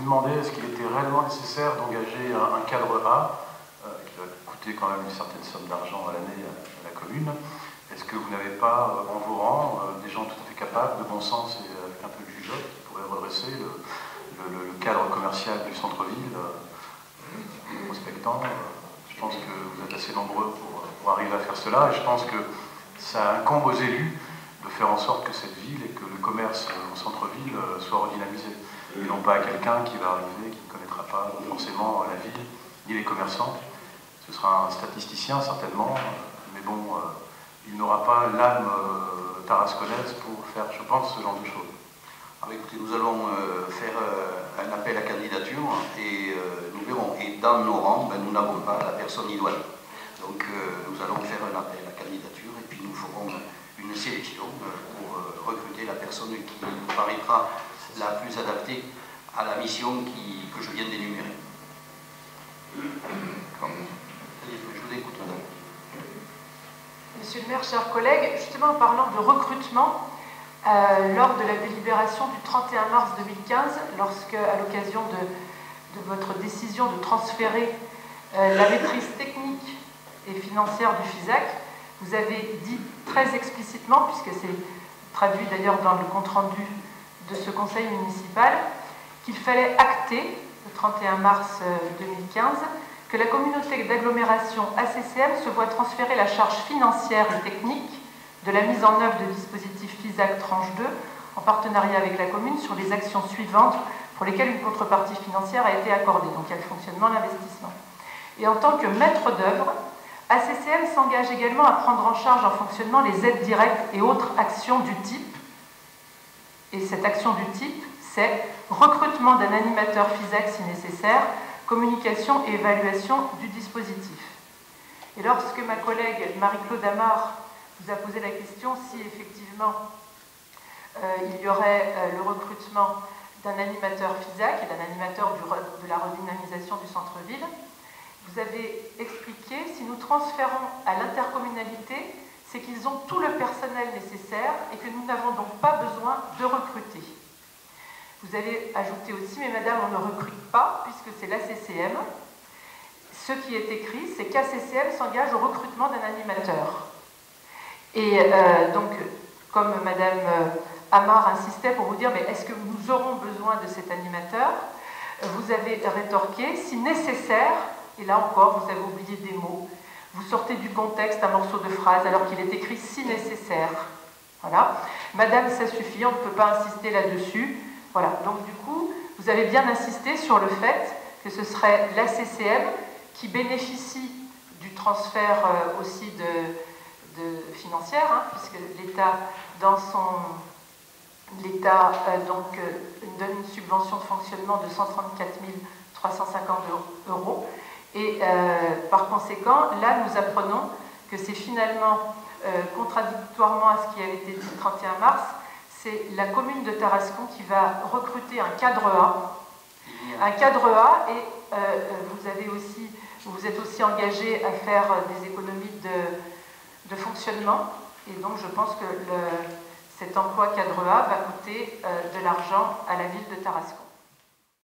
vous demandez est-ce qu'il était réellement nécessaire d'engager un cadre A, qui va coûter quand même une certaine somme d'argent à l'année à la commune. Est-ce que vous n'avez pas en vos rangs des gens tout à fait capables, de bon sens et avec un peu de jugeote, qui pourraient redresser le cadre commercial du centre-ville, prospectant? Je pense que vous êtes assez nombreux pour arriver à faire cela, et je pense que ça incombe aux élus de faire en sorte que cette ville et que le commerce au centre-ville soit redynamisé. Et non pas à quelqu'un qui va arriver, qui ne connaîtra pas forcément la ville, ni les commerçants. Ce sera un statisticien certainement, mais bon, il n'aura pas l'âme tarasconnaise pour faire, je pense, ce genre de choses. Alors écoutez, nous allons faire un appel à candidature et nous verrons. Et dans nos rangs, ben, nous n'avons pas la personne idoine. Donc nous allons faire un appel à candidature et puis nous ferons une sélection pour recruter la personne qui nous paraîtra la plus adaptée à la mission que je viens d'énumérer. Je vous écoute, madame. Monsieur le maire, chers collègues, justement en parlant de recrutement, lors de la délibération du 31 mars 2015, lorsque, à l'occasion de votre décision de transférer la maîtrise technique et financière du FISAC, vous avez dit très explicitement, puisque c'est traduit d'ailleurs dans le compte-rendu de ce conseil municipal, qu'il fallait acter, le 31 mars 2015, que la communauté d'agglomération ACCM se voit transférer la charge financière et technique de la mise en œuvre de dispositifs FISAC tranche 2 en partenariat avec la commune sur les actions suivantes pour lesquelles une contrepartie financière a été accordée. Donc il y a le fonctionnement, l'investissement. Et en tant que maître d'œuvre, ACCM s'engage également à prendre en charge en fonctionnement les aides directes et autres actions du type. Et cette action du type, c'est recrutement d'un animateur FISAC si nécessaire, communication et évaluation du dispositif. Et lorsque ma collègue Marie-Claude Amar vous a posé la question si effectivement il y aurait le recrutement d'un animateur FISAC et d'un animateur de la redynamisation du centre-ville, vous avez expliqué, si nous transférons à l'intercommunalité, c'est qu'ils ont tout le personnel nécessaire et que nous n'avons donc pas besoin de recruter. Vous avez ajouté aussi, mais madame, on ne recrute pas, puisque c'est l'ACCM. Ce qui est écrit, c'est qu'ACCM s'engage au recrutement d'un animateur. Et donc, comme madame Amar insistait pour vous dire, mais est-ce que nous aurons besoin de cet animateur? Vous avez rétorqué, si nécessaire, et là encore, vous avez oublié des mots, vous sortez du contexte un morceau de phrase alors qu'il est écrit si nécessaire. Voilà. Madame, ça suffit, on ne peut pas insister là-dessus. Voilà. Donc du coup, vous avez bien insisté sur le fait que ce serait l'ACCM qui bénéficie du transfert aussi de financière, hein, puisque l'État, dans l'État donne une subvention de fonctionnement de 134 350 €. Et par conséquent, là, nous apprenons que c'est finalement, contradictoirement à ce qui avait été dit le 31 mars, c'est la commune de Tarascon qui va recruter un cadre A. Un cadre A, et vous êtes aussi engagé à faire des économies de fonctionnement. Et donc, je pense que cet emploi cadre A va coûter de l'argent à la ville de Tarascon.